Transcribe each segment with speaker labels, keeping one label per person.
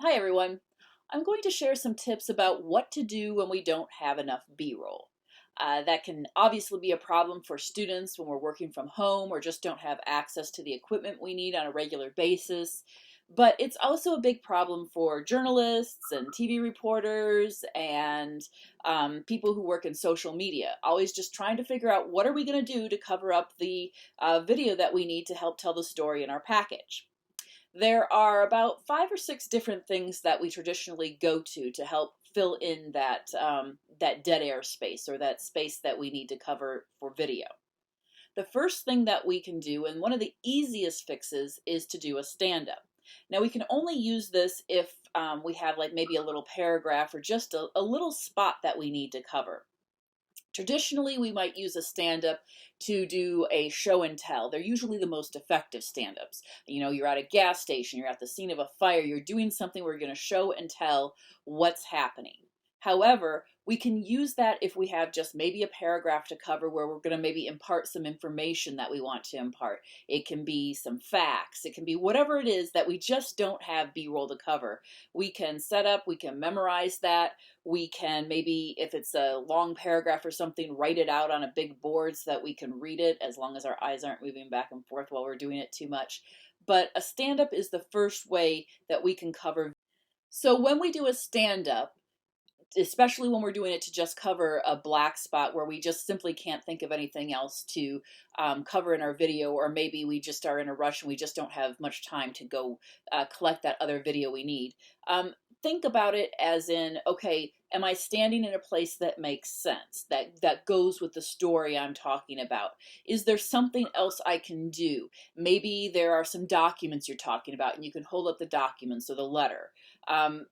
Speaker 1: Hi everyone. I'm going to share some tips about what to do when we don't have enough B-roll. That can obviously be a problem for students when we're working from home or just don't have access to the equipment we need on a regular basis. But it's also a big problem for journalists and TV reporters and people who work in social media, always just trying to figure out what are we going to do to cover up the video that we need to help tell the story in our package. There are about 5 or 6 different things that we traditionally go to help fill in that dead air space or that space that we need to cover for video. The first thing that we can do, and one of the easiest fixes, is to do a stand-up. Now we can only use this if we have like maybe a little paragraph or just a little spot that we need to cover. Traditionally, we might use a stand-up to do a show and tell. They're usually the most effective stand-ups. You know, you're at a gas station, you're at the scene of a fire, you're doing something where you're going to show and tell what's happening. However, we can use that if we have just maybe a paragraph to cover where we're going to maybe impart some information that we want to impart. It can be some facts. It can be whatever it is that we just don't have B-roll to cover. We can set up, we can memorize that. We can maybe, if it's a long paragraph or something, write it out on a big board so that we can read it as long as our eyes aren't moving back and forth while we're doing it too much. But a stand-up is the first way that we can cover. So when we do a stand-up, especially when we're doing it to just cover a black spot where we just simply can't think of anything else to cover in our video, or maybe we just are in a rush and we just don't have much time to go collect that other video we need. Think about it as in, okay, am I standing in a place that makes sense, that goes with the story I'm talking about? Is there something else I can do? Maybe there are some documents you're talking about and you can hold up the documents or the letter.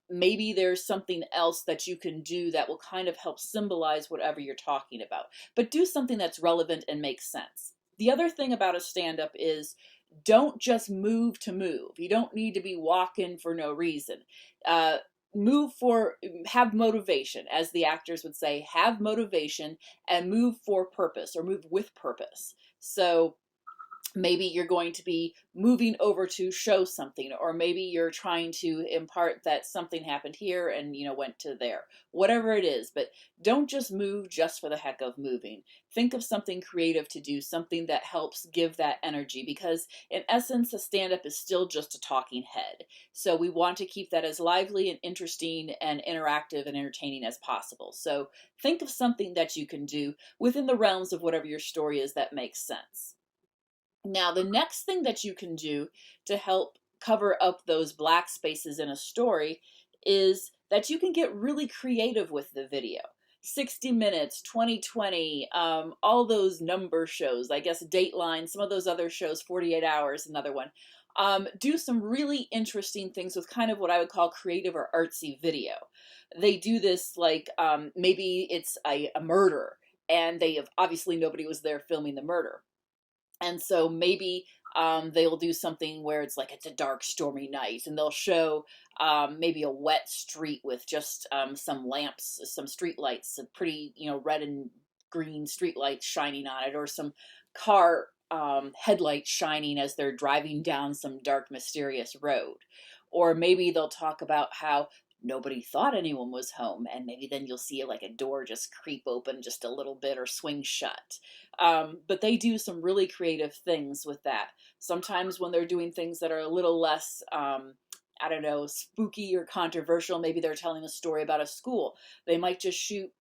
Speaker 1: Maybe there's something else that you can do that will kind of help symbolize whatever you're talking about, but do something that's relevant and makes sense. The other thing about a stand-up is don't just move to move. You don't need to be walking for no reason. Uh, have motivation, as the actors would say, have motivation and move for purpose or move with purpose. So maybe you're going to be moving over to show something, or maybe you're trying to impart that something happened here and went to there, whatever it is. But don't just move just for the heck of moving. Think of something creative to do, something that helps give that energy, because in essence a stand-up is still just a talking head, so we want to keep that as lively and interesting and interactive and entertaining as possible. So think of something that you can do within the realms of whatever your story is that makes sense. Now, the next thing that you can do to help cover up those black spaces in a story is that you can get really creative with the video. 60 Minutes, 2020, all those number shows, I guess Dateline, some of those other shows, 48 Hours, another one. Do some really interesting things with kind of what I would call creative or artsy video. They do this like maybe it's a murder, and they have obviously nobody was there filming the murder. And so maybe they'll do something where it's a dark, stormy night, and they'll show maybe a wet street with just some lamps, some street lights, some pretty, red and green street lights shining on it, or some car headlights shining as they're driving down some dark, mysterious road. Or maybe they'll talk about how nobody thought anyone was home, and maybe then you'll see like a door just creep open just a little bit or swing shut. But they do some really creative things with that. Sometimes when they're doing things that are a little less, I don't know, spooky or controversial, maybe they're telling a story about a school. They might just shoot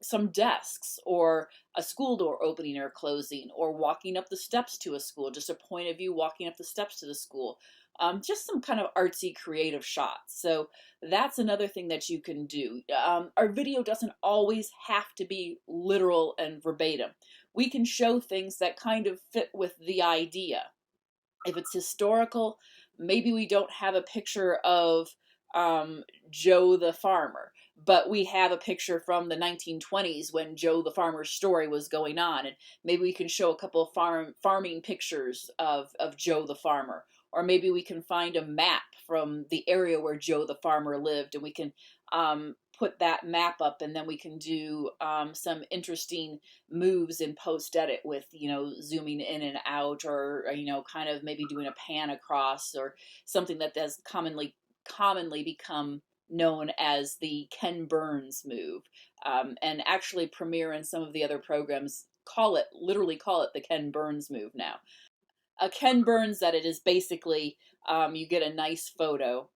Speaker 1: some desks, or a school door opening or closing, or walking up the steps to a school, just a point of view walking up the steps to the school. Just some kind of artsy creative shots. So that's another thing that you can do. Our video doesn't always have to be literal and verbatim. We can show things that kind of fit with the idea. If it's historical, maybe we don't have a picture of Joe the farmer, but we have a picture from the 1920s when Joe the farmer's story was going on, and maybe we can show a couple of farming pictures of Joe the farmer. Or maybe we can find a map from the area where Joe the farmer lived, and we can put that map up, and then we can do some interesting moves in post edit with zooming in and out, or kind of maybe doing a pan across, or something that is commonly commonly become known as the Ken Burns move. And actually Premiere and some of the other programs literally call it the Ken Burns move now. A Ken Burns, that it is basically, you get a nice photo,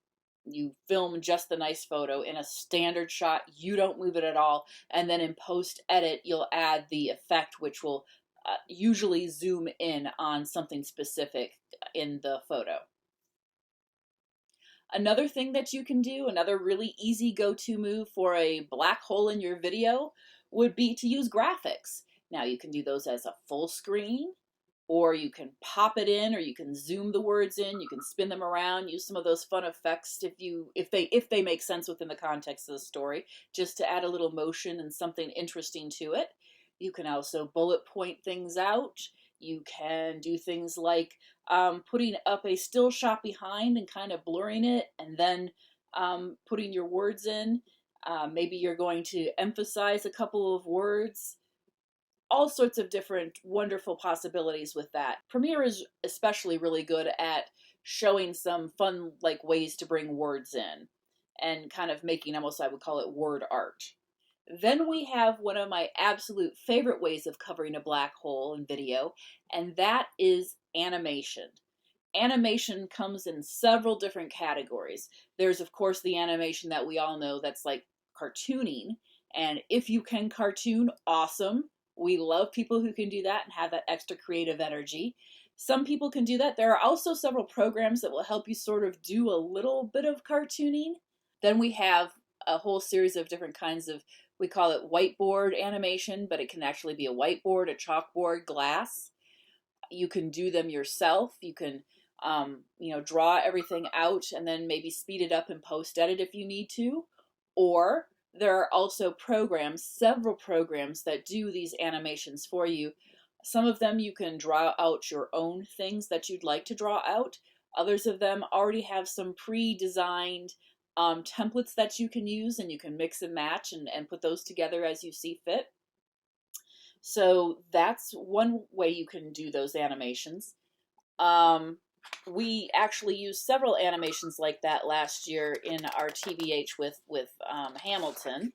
Speaker 1: you film just the nice photo in a standard shot, you don't move it at all, and then in post edit you'll add the effect, which will usually zoom in on something specific in the photo. Another thing that you can do, another really easy go-to move for a black hole in your video, would be to use graphics. Now you can do those as a full screen, or you can pop it in, or you can zoom the words in, you can spin them around, use some of those fun effects if they make sense within the context of the story, just to add a little motion and something interesting to it. You can also bullet point things out. You can do things like putting up a still shot behind and kind of blurring it, and then putting your words in. Maybe you're going to emphasize a couple of words. All sorts of different wonderful possibilities with that. Premiere is especially really good at showing some fun ways to bring words in and kind of making almost, I would call it, word art. Then we have one of my absolute favorite ways of covering a black hole in video, and that is animation. Animation comes in several different categories. There's, of course, the animation that we all know that's like cartooning, and if you can cartoon, awesome. We love people who can do that and have that extra creative energy. Some people can do that. There are also several programs that will help you sort of do a little bit of cartooning. Then we have a whole series of different kinds of, we call it whiteboard animation, but it can actually be a whiteboard, a chalkboard, glass. You can do them yourself. You can draw everything out and then maybe speed it up and post edit if you need to. Or there are also programs, several programs that do these animations for you. Some of them you can draw out your own things that you'd like to draw out. Others of them already have some pre-designed templates that you can use, and you can mix and match and put those together as you see fit. So that's one way you can do those animations. We actually used several animations like that last year in our TBH with Hamilton,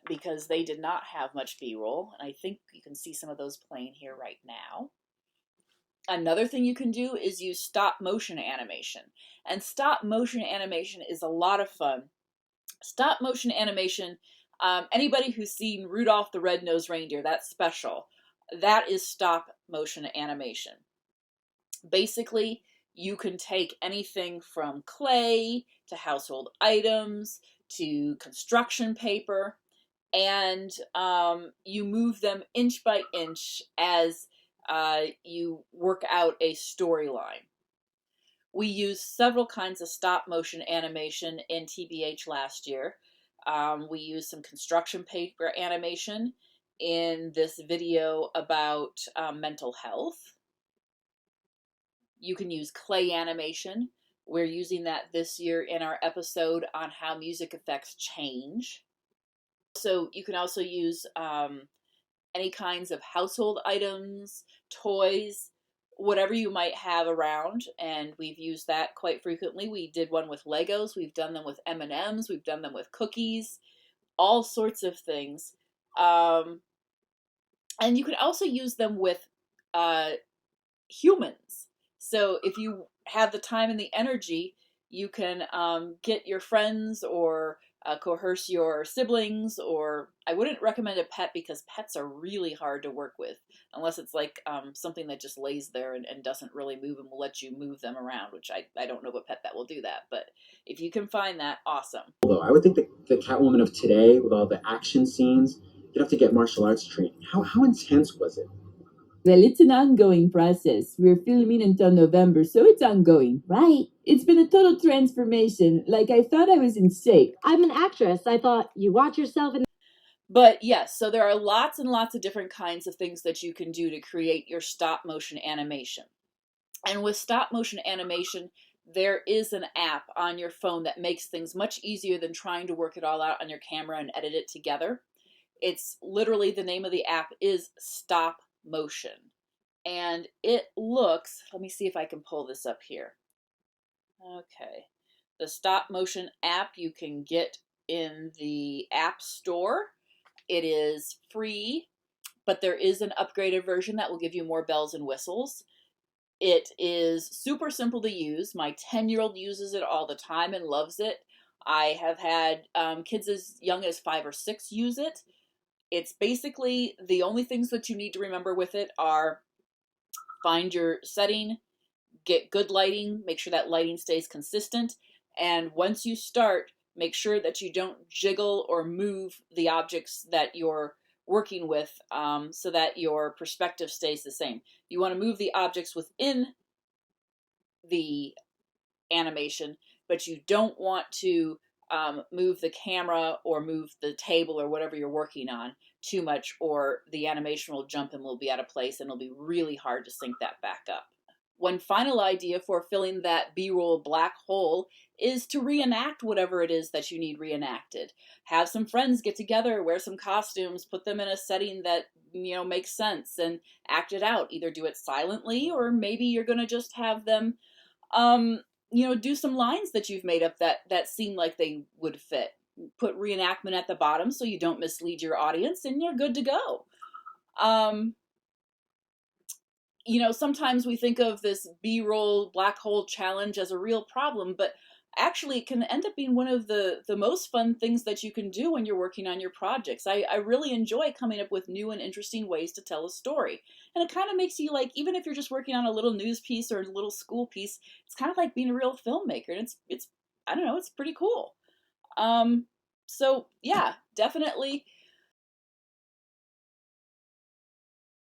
Speaker 1: because they did not have much B-roll, and I think you can see some of those playing here right now. Another thing you can do is use stop motion animation, and stop motion animation is a lot of fun. Stop motion animation, anybody who's seen Rudolph the Red-Nosed Reindeer, that special, that is stop motion animation. Basically, you can take anything from clay to household items to construction paper, and you move them inch by inch as you work out a storyline. We used several kinds of stop motion animation in TBH last year. We used some construction paper animation in this video about mental health. You can use clay animation. We're using that this year in our episode on how music effects change. So you can also use any kinds of household items, toys, whatever you might have around, and we've used that quite frequently. We did one with Legos, we've done them with M&Ms, we've done them with cookies, all sorts of things. And you can also use them with humans. So if you have the time and the energy, you can get your friends or coerce your siblings, or I wouldn't recommend a pet because pets are really hard to work with, unless it's like something that just lays there and doesn't really move and will let you move them around, which I don't know of a pet that will do that, but if you can find that, awesome.
Speaker 2: Although I would think that the Catwoman of today, with all the action scenes, you'd have to get martial arts training. How intense was it?
Speaker 3: Well, it's an ongoing process. We're filming until November, so it's ongoing. Right. It's been a total transformation. Like, I thought I was in shape.
Speaker 4: I'm an actress. I thought you watch yourself in.
Speaker 1: But yes, so there are lots and lots of different kinds of things that you can do to create your stop motion animation. And with stop motion animation, there is an app on your phone that makes things much easier than trying to work it all out on your camera and edit it together. It's literally, the name of the app is Stopmotion. And it looks, let me see if I can pull this up here. Okay. The Stopmotion app you can get in the App Store. It is free, but there is an upgraded version that will give you more bells and whistles. It is super simple to use. My 10-year-old uses it all the time and loves it. I have had kids as young as 5 or 6 use it. It's basically the only things that you need to remember with it are find your setting, get good lighting, make sure that lighting stays consistent, and once you start, make sure that you don't jiggle or move the objects that you're working with, so that your perspective stays the same. You want to move the objects within the animation, but you don't want to move the camera or move the table or whatever you're working on too much, or the animation will jump and will be out of place, and it'll be really hard to sync that back up. One final idea for filling that B-roll black hole is to reenact whatever it is that you need reenacted. Have some friends get together, wear some costumes, put them in a setting that makes sense, and act it out. Either do it silently, or maybe you're going to just have them do some lines that you've made up that seem like they would fit. Put reenactment at the bottom so you don't mislead your audience, and you're good to go. Sometimes we think of this B-roll black hole challenge as a real problem, but actually it can end up being one of the most fun things that you can do when you're working on your projects. I really enjoy coming up with new and interesting ways to tell a story. And it kind of makes you, like, even if you're just working on a little news piece or a little school piece, it's kind of like being a real filmmaker. And it's I don't know, it's pretty cool. So yeah, definitely